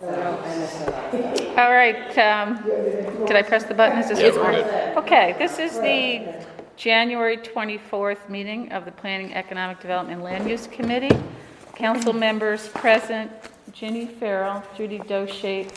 All right, did I press the button? Is this recording? Okay, this is the January 24th meeting of the Planning, Economic Development, and Land Use Committee. Council members present, Ginny Farrell, Judy Doshate,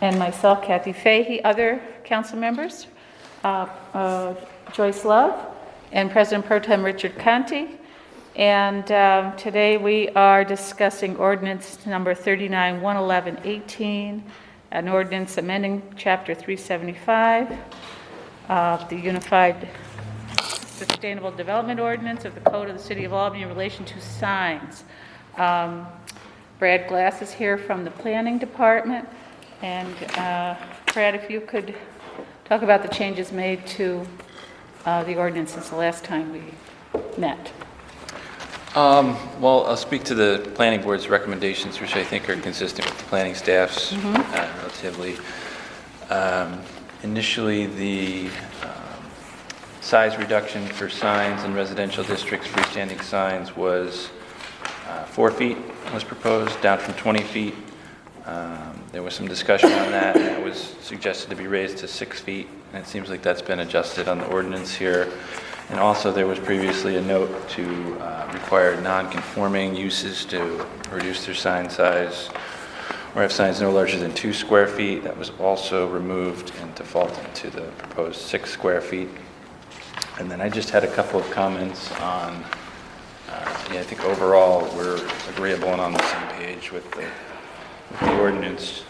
and myself, Kathy Fahey. Other council members, Joyce Love, and President Pro Tem Richard Conti. And today we are discussing ordinance number 39-111-18, an ordinance amending Chapter 375 of the Unified Sustainable Development Ordinance of the Code of the City of Albany in relation to signs. Brad Glass is here from the Planning Department. And Brad, if you could talk about the changes made to the ordinance since the last time we met. Well, I'll speak to the planning board's recommendations, which I think are consistent with the planning staff's relatively. Initially, the size reduction for signs in residential districts, freestanding signs, was 4 feet was proposed, down from 20 feet. There was some discussion on that, and that was suggested to be raised to 6 feet, and it seems like that's been adjusted on the ordinance here. And also there was previously a note to require non-conforming uses to reduce their sign size or have signs no larger than 2 square feet. That was also removed and defaulted to the proposed 6 square feet. And then I just had a couple of comments on, I think overall we're agreeable and on the same page with the ordinance.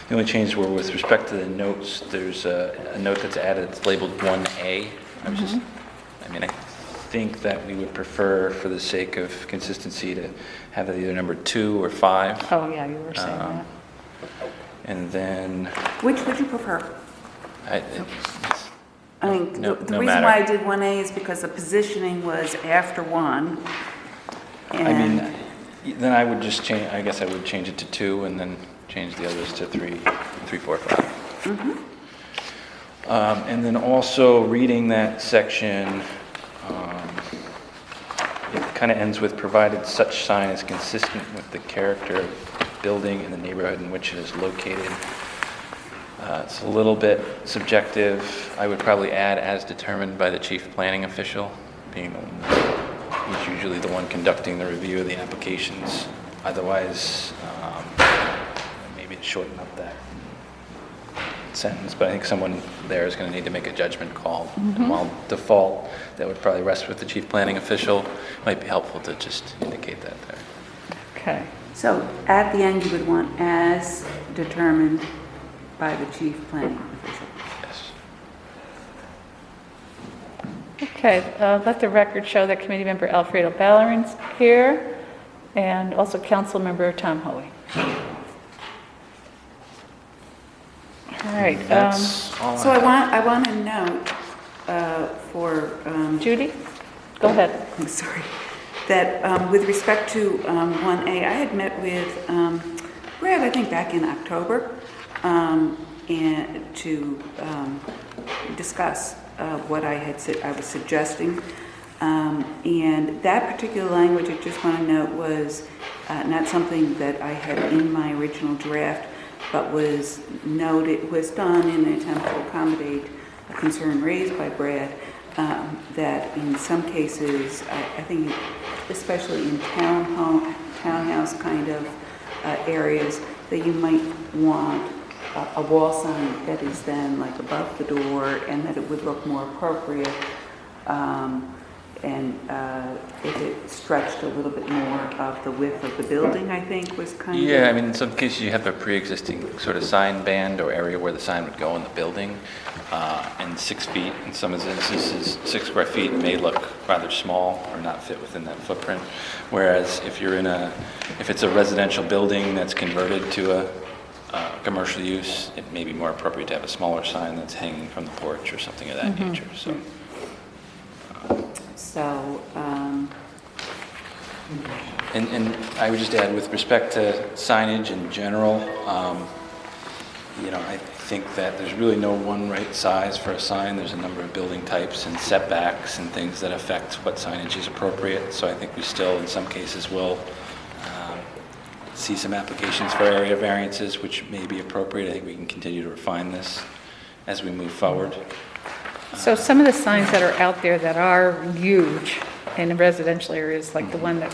The only changes were with respect to the notes. There's a note that's added, it's labeled 1A. I think that we would prefer, for the sake of consistency, to have it either number 2 or 5. Oh, yeah, you were saying that. And then... Which would you prefer? the reason why I did 1A is because the positioning was after 1. Then I would just change, I guess I would change it to 2 and then change the others to 3, 4, 5. Mm-hmm. And then also reading that section, it kind of ends with provided such sign is consistent with the character of the building and the neighborhood in which it is located. It's a little bit subjective. I would probably add as determined by the chief planning official, being the one who's usually the one conducting the review of the applications. Otherwise, maybe to shorten up that sentence, but I think someone there is going to need to make a judgment call. And while default, that would probably rest with the chief planning official. It might be helpful to just indicate that there. Okay. So at the end, you would want as determined by the chief planning official. Yes. Okay, let the record show that committee member Alfredo Ballerin's here, and also council member Tom Hoey. All right. That's all So have. I want to note for Judy, go ahead. I'm sorry, that with respect to 1A, I had met with Brad, I think back in October, and to discuss what I was suggesting. And that particular language, I just want to note, was not something that I had in my original draft, but was noted, was done in an attempt to accommodate a concern raised by Brad, that in some cases, I think especially in townhouse kind of areas, that you might want a wall sign that is then like above the door, and that it would look more appropriate. And if it stretched a little bit more of the width of the building, I think was kind of... Yeah, in some cases you have a pre-existing sort of sign band or area where the sign would go in the building, and 6 feet. In some instances, 6 square feet may look rather small or not fit within that footprint. Whereas if it's a residential building that's converted to a commercial use, it may be more appropriate to have a smaller sign that's hanging from the porch or something of that nature. So, and I would just add, with respect to signage in general, I think that there's really no one right size for a sign. There's a number of building types and setbacks and things that affect what signage is appropriate. So I think we still, in some cases, will see some applications for area variances, which may be appropriate. I think we can continue to refine this as we move forward. So some of the signs that are out there that are huge in residential areas, like the one that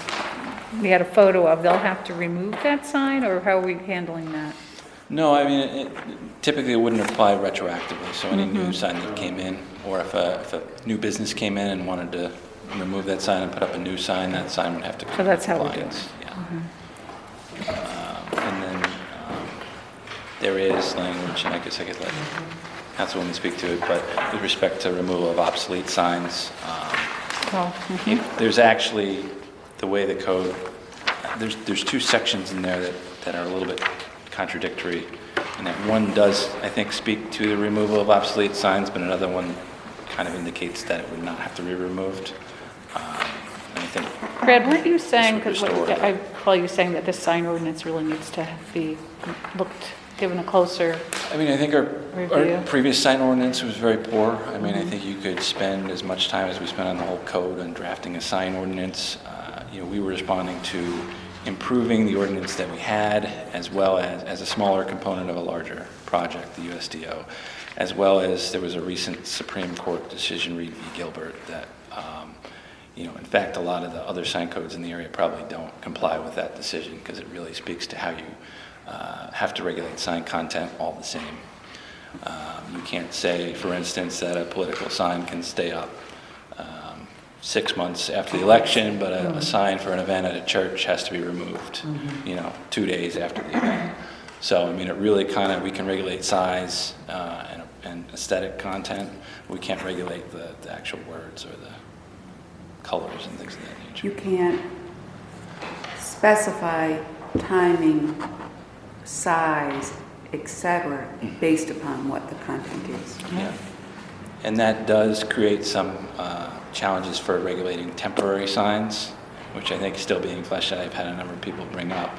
we had a photo of, they'll have to remove that sign, or how are we handling that? No, I mean, typically it wouldn't apply retroactively, so any new sign that came in, or if a new business came in and wanted to remove that sign and put up a new sign, that sign would have to come So that's into how we do it. compliance. Yeah. And then there is language, and I guess I could let Councilwoman speak to it, but with respect to removal of obsolete signs, there's actually, the way the code, there's two sections in there that are a little bit contradictory, and that one does, I think, speak to the removal of obsolete signs, but another one kind of indicates that it would not have to be removed. And I think Brad, weren't you saying, because restored. I recall you saying that this sign ordinance really needs to be given a closer, I mean, I think our Review. previous sign ordinance was very poor. I mean, I think you could spend as much time as we spent on the whole code on drafting a sign ordinance. We were responding to improving the ordinance that we had, as well as a smaller component of a larger project, the USDO, as well as there was a recent Supreme Court decision, Reed v. Gilbert, that, in fact, a lot of the other sign codes in the area probably don't comply with that decision, because it really speaks to how you have to regulate sign content all the same. You can't say, for instance, that a political sign can stay up 6 months after the election, but a sign for an event at a church has to be removed, 2 days after the event. So, I mean, it really we can regulate size and aesthetic content. We can't regulate the actual words or the colors and things of that nature. You can't specify timing, size, etc., based upon what the content is. Yeah. And that does create some challenges for regulating temporary signs, which I think is still being fleshed out. I've had a number of people bring up,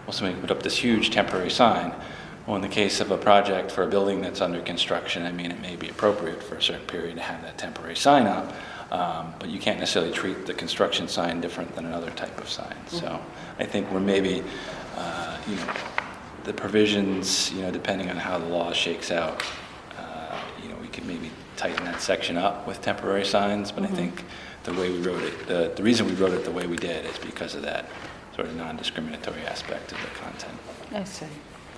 well, somebody put up this huge temporary sign. Well, in the case of a project for a building that's under construction, I mean, it may be appropriate for a certain period to have that temporary sign up, but you can't necessarily treat the construction sign different than another type of sign. So I think we're maybe, the provisions, depending on how the law shakes out, we could maybe tighten that section up with temporary signs, but I think the way we wrote it, the reason we wrote it the way we did is because of that sort of non-discriminatory aspect of the content. I see.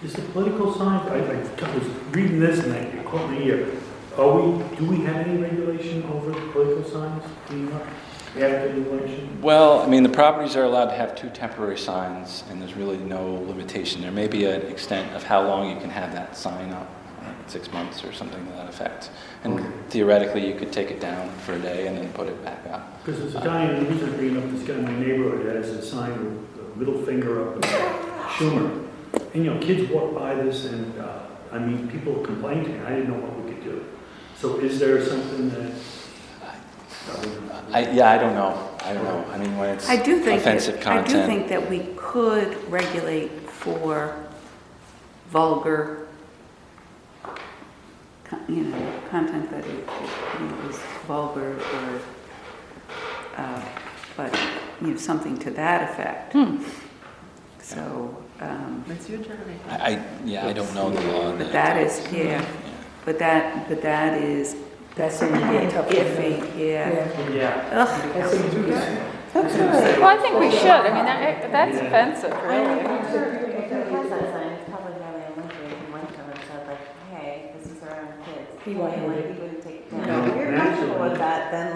Is the political sign, I was reading this and it caught my ear. Do we have any regulation over political signs? Do you not have any regulation? Well, I mean, the properties are allowed to have 2 temporary signs, and there's really no limitation. There may be an extent of how long you can have that sign up, 6 months or something to that effect. And theoretically, you could take it down for a day and then put it back up. Because there's a guy in the news I'm reading up, this guy in my neighborhood has a sign with the middle finger up and Schumer. And kids walk by this and, people complain to me. I didn't know what we could do. So is there something that... I don't know. I mean, when it's offensive content. I do think that we could regulate for vulgar, content that is vulgar or, but something to that effect. So. That's your journey. I don't know the law. But that is, but that is. That's an iffy, Yeah. Ugh. Well, I think we should. I mean, that's offensive, really. If it has that sign, it's probably really elementary if you went to them and said, like, hey, this is around kids. He wouldn't take it down. If you're comfortable with that, then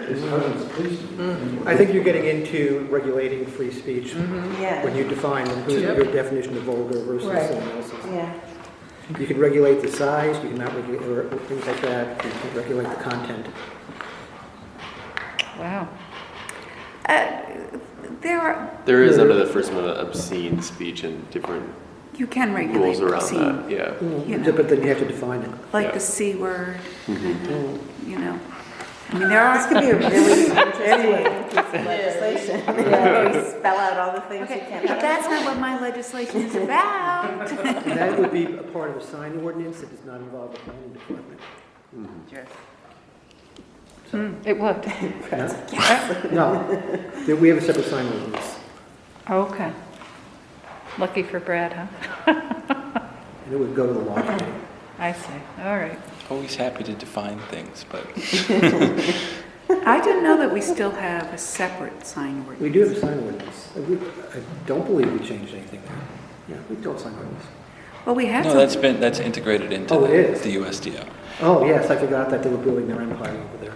His husband's policeman. I think you're getting into regulating free speech yeah. when you define your definition of vulgar versus Right. someone else's. Yeah. You can regulate the size, you can not regulate, or things like that, you can regulate the content. Wow. There is under the First Amendment obscene speech and different You can regulate rules around obscene, that. Yeah. But then you have to define it. like Yeah. the C word, I mean, there are. This could be a really interesting piece of legislation. Where we spell out all the things you can't But have. that's not what my legislation is about. And that would be a part of a sign ordinance that does not involve the planning department. It would. No, we have a separate sign ordinance. Okay. Lucky for Brad, huh? And it would go to the law committee. I see, all right. Always happy to define things, but I didn't know that we still have a separate sign ordinance. We do have a sign ordinance. I don't believe we changed anything there. Yeah, we don't sign ordinance. Well, we had no, some. that's integrated into Oh, it is? the USDO. Oh, yes, I forgot that they were building their empire over there.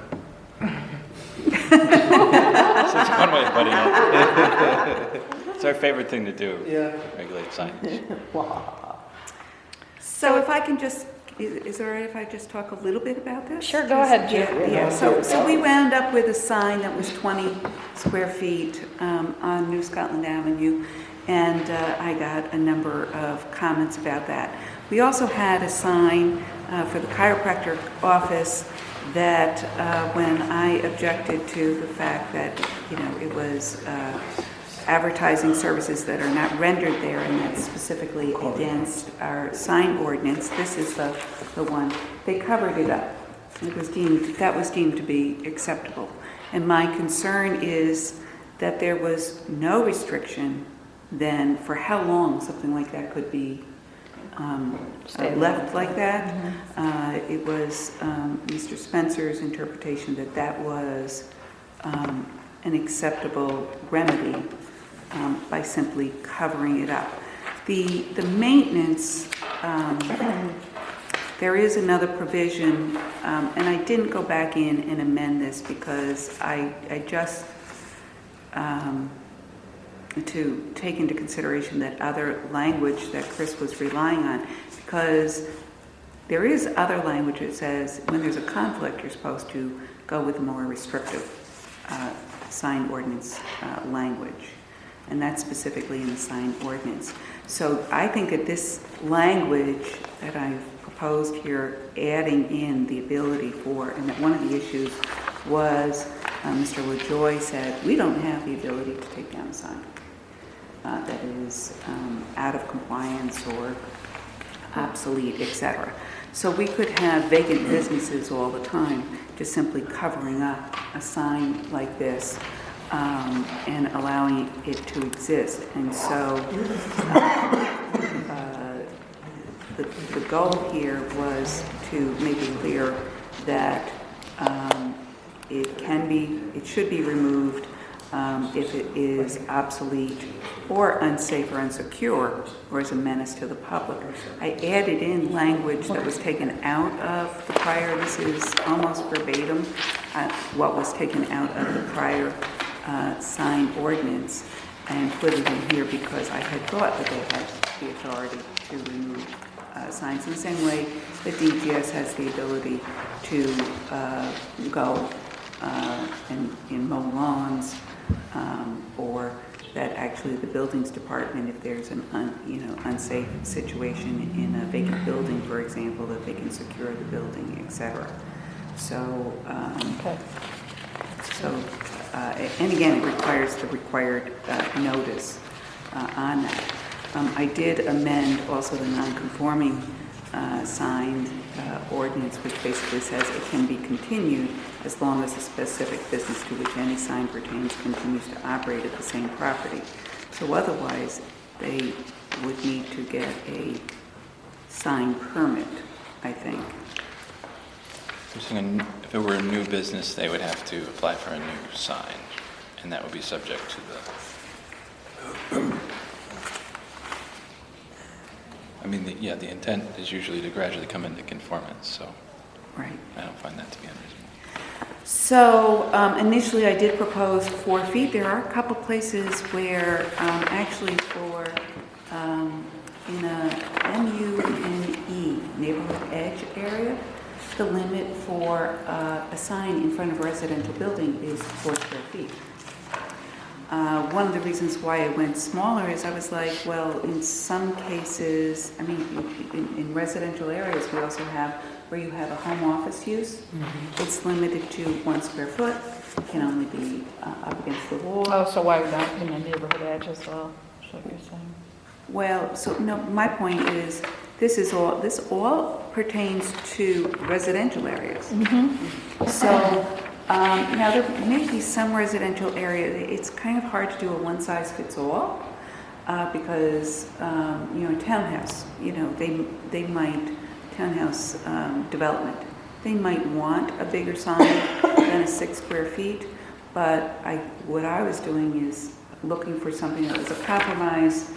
So it's one way of putting it. It's our favorite thing to do. Yeah. Regulate signage. So if I can just, is it all right if I just talk a little bit about this? Sure, go ahead, Jim. Yeah, so we wound up with a sign that was 20 square feet on New Scotland Avenue, and I got a number of comments about that. We also had a sign for the chiropractor office that when I objected to the fact that, it was advertising services that are not rendered there, and that's specifically against our sign ordinance. This is the one. They covered it up. That was deemed to be acceptable. And my concern is that there was no restriction then for how long something like that could be left like that. It was Mr. Spencer's interpretation that that was an acceptable remedy by simply covering it up. The maintenance, there is another provision, and I didn't go back in and amend this because I just, to take into consideration that other language that Chris was relying on, because there is other language that says when there's a conflict, you're supposed to go with a more restrictive sign ordinance language. And that's specifically in the sign ordinance. So I think that this language that I've proposed here, adding in the ability for, and that one of the issues was Mr. LaJoy said, we don't have the ability to take down a sign that is out of compliance or obsolete, etc. So we could have vacant businesses all the time just simply covering up a sign like this and allowing it to exist. And so the goal here was to make it clear that it should be removed if it is obsolete or unsafe or unsecure or is a menace to the public. I added in language that was taken out of the prior, this is almost verbatim, what was taken out of the prior sign ordinance, and put it in here because I had thought that they had the authority to remove signs in the same way that DGS has the ability to go and mow lawns, or that actually the buildings department, if there's an unsafe situation in a vacant building, for example, that they can secure the building, etc. So, Okay. and again, it requires the required notice on that. I did amend also the non-conforming sign ordinance, which basically says it can be continued as long as the specific business to which any sign pertains continues to operate at the same property. So otherwise, they would need to get a sign permit, I think. If it were a new business, they would have to apply for a new sign, and that would be subject to the... I mean, the intent is usually to gradually come into conformance, so Right. I don't find that to be unreasonable. So initially I did propose 4 feet. There are a couple places where actually for in a MUNE, neighborhood edge area, the limit for a sign in front of a residential building is 4 square feet. One of the reasons why I went smaller is I was like, well, in some cases, I mean, in residential areas, we also have where you have a home office use. It's limited to 1 square foot. It can only be up against the wall. Oh, so why not in a neighborhood edge as well? Is what you're saying? Well, so no, my point is, this all pertains to residential areas. So now there may be some residential area, it's kind of hard to do a one-size-fits-all. because, townhouse, they might, townhouse development, they might want a bigger sign than a 6 square feet, but what I was doing is looking for something that was a compromise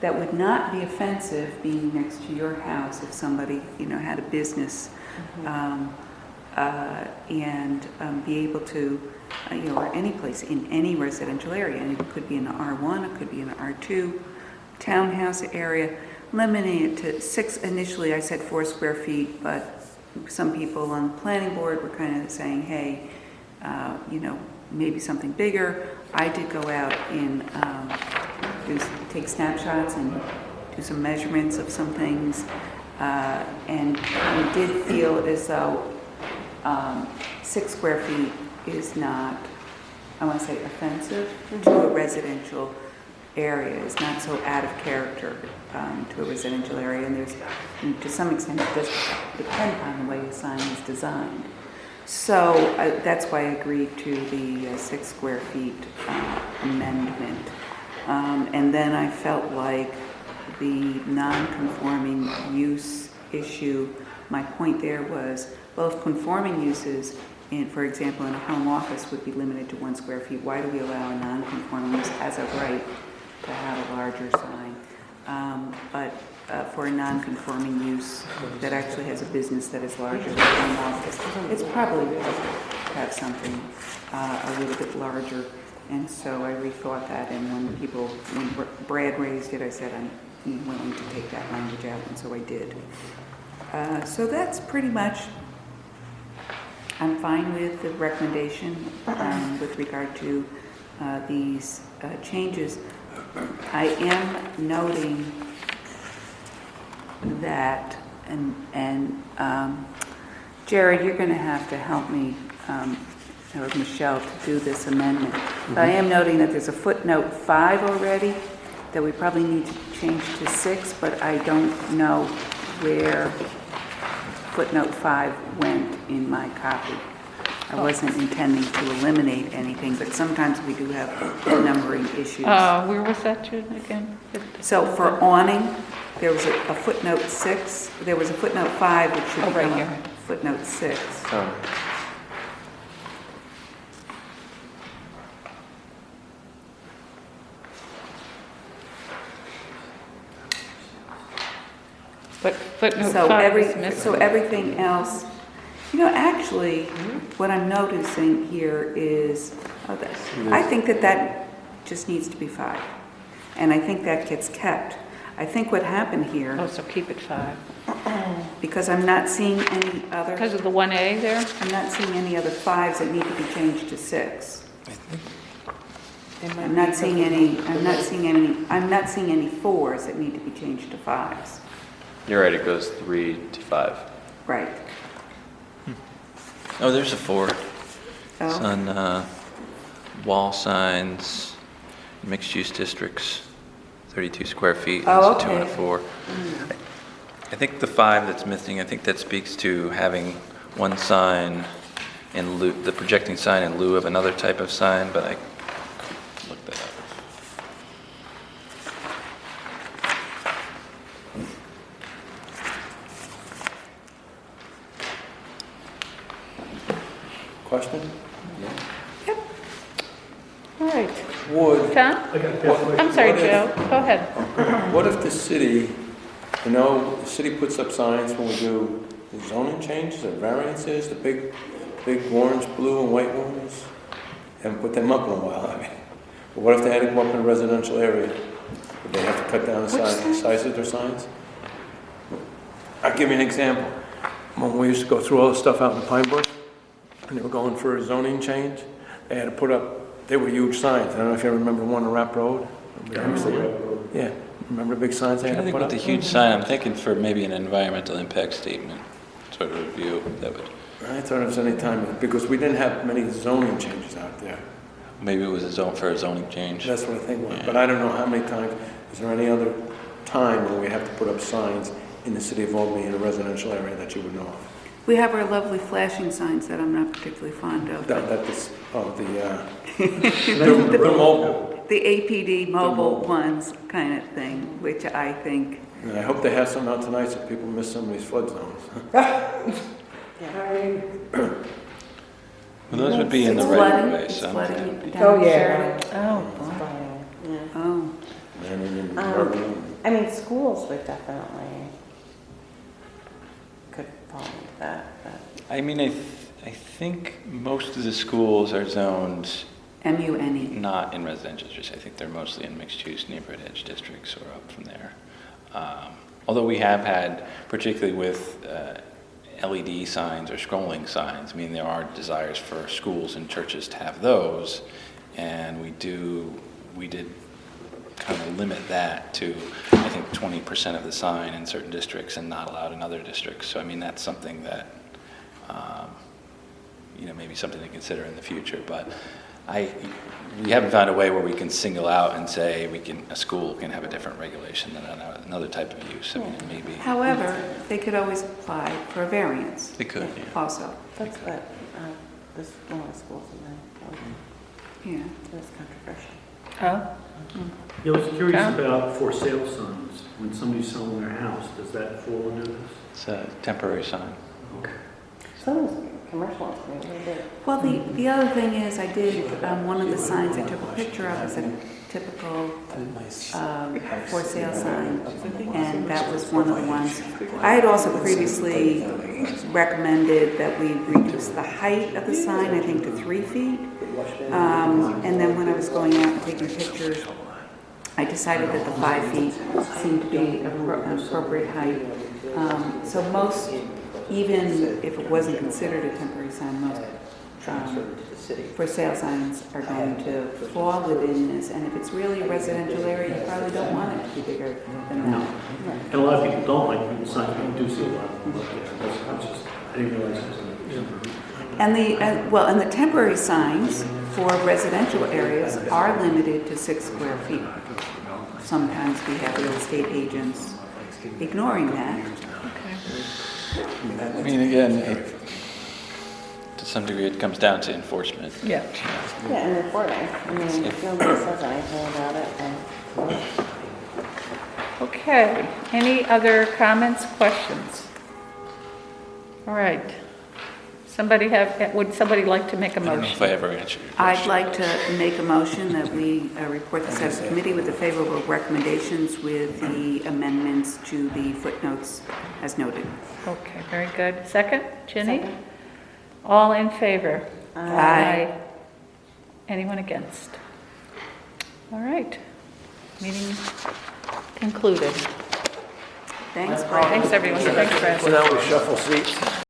that would not be offensive being next to your house if somebody, had a business, and be able to, or any place in any residential area, and it could be an R1, it could be an R2 townhouse area, limiting it to 6. Initially, I said 4 square feet, but some people on the planning board were kind of saying, hey, maybe something bigger. I did go out and take snapshots and do some measurements of some things, and I did feel as though 6 square feet is not, I want to say, offensive to a residential area. It's not so out of character to a residential area, and to some extent, it does depend upon the way the sign is designed. So that's why I agreed to the 6 square feet amendment. And then I felt like the non-conforming use issue, my point there was, well, if conforming uses, for example, in a home office would be limited to 1 square feet, why do we allow a non-conforming use as a right to have a larger sign? But for a non-conforming use that actually has a business that is larger than a home office, it's probably better to have something a little bit larger. And so I rethought that, and when Brad raised it, I said I'm willing to take that language out, and so I did. So that's pretty much, I'm fine with the recommendation with regard to these changes. I am noting that, and Jared, you're going to have to help me, or Michelle, to do this amendment. But I am noting that there's a footnote 5 already that we probably need to change to 6, but I don't know where footnote 5 went in my copy. I wasn't intending to eliminate anything, but sometimes we do have numbering issues. Where was that, Jude, again? So for awning, there was a footnote 6. There was a footnote 5, which should right become here. a footnote 6. But footnote 5 is missing. So everything else, actually, what I'm noticing here is, I think that just needs to be 5. And I think that gets kept. I think what happened here, Oh, so keep it 5. because I'm not seeing any other, Because of the 1A there? I'm not seeing any other 5s that need to be changed to 6. I'm not seeing any 4s that need to be changed to 5s. You're right, it goes 3 to 5. Right. Oh, there's a 4. It's Oh, on wall signs, mixed-use districts, 32 square feet. Oh, It's a 2 and a okay. 4. I think the 5 that's missing, I think that speaks to having one sign in lieu, the projecting sign in lieu of another type of sign, but I looked that up. Question? All right. Would, Tom? I got that. I'm sorry, What if- Joe. Go ahead. what if the city, the city puts up signs when we do the zoning changes or variances, the big orange, blue, and white ones? Haven't put them up in a while, I mean. But what if they had to go up in a residential area? Would they have to cut down the size of their signs? I'll give you an example. When we used to go through all the stuff out in Pine Brook, and they were going for a zoning change, they had to put up, they were huge signs. I don't know if you remember one on Rapp Road. Yeah, remember the big signs they I had to think put with up? the huge sign, I'm thinking for maybe an environmental impact statement sort of review that would, I thought it was any time, because we didn't have many zoning changes out there. maybe it was a zoning change. That's what I think was. But I don't know how many times, is there any other time where we have to put up signs in the city of Albany in a residential area that you would know of? we have our lovely flashing signs that I'm not particularly fond of. That is, the mobile. the APD mobile ones kind of thing, which I think, And I hope they have some out tonight so people miss some of these flood zones. Well, those would be in it's the right flooding, of way, it's so. flooding Oh, down yeah. Sheridan. Oh, Yeah. Oh, Manning and Marvin. I mean, schools would definitely could fall into that, but. I mean, I think most of the schools are zoned MUNE. not in residential districts. I think they're mostly in mixed-use neighborhood edge districts or up from there. Although we have had, particularly with LED signs or scrolling signs, I mean, there are desires for schools and churches to have those, and we did kind of limit that to, I think, 20% of the sign in certain districts and not allowed in other districts. So, I mean, that's something that, maybe something to consider in the future. But we haven't found a way where we can single out and say a school can have a different regulation than another type of use. I mean, it may be. However, they could always apply for a variance They could, yeah. also. That's what, this, one of the schools in Yeah. it was controversial. oh, Yeah, I was curious Yeah. about for sale signs. When somebody's selling their house, does that fall under this? It's a temporary sign. Okay. Some of those commercial ones, maybe they did. Well, the other thing is, I did, one of the signs I took a picture of is a typical for sale sign, and that was one of the ones. I had also previously recommended that we reduce the height of the sign, I think, to 3 feet. And then when I was going out and taking pictures, I decided that the 5 feet seemed to be an appropriate height. So most, even if it wasn't considered a temporary sign, most for sale signs are going to fall within this. And if it's really a residential area, you probably don't want it to be bigger than No. that. And a lot of people don't like people signs, but you do see a lot of them up there. I didn't realize it was And the temporary signs for residential areas are limited to 6 square feet. Sometimes we have real estate agents ignoring that. I mean, again, to some degree, it comes down to enforcement. yeah. Yeah, and reporting. I mean, if nobody says anything about it, then. Okay, any other comments, questions? All right. Would somebody like to make a I don't know if I motion? ever answered your question. I'd like to make a motion that we report this as a committee with the favorable recommendations with the amendments to the footnotes as noted. Okay, very good. Second, Ginny? Second. All in favor? Aye. Anyone against? All right. Meeting concluded. Thanks, Brad. Thanks, everyone. Thanks, Brad. So now we shuffle seats.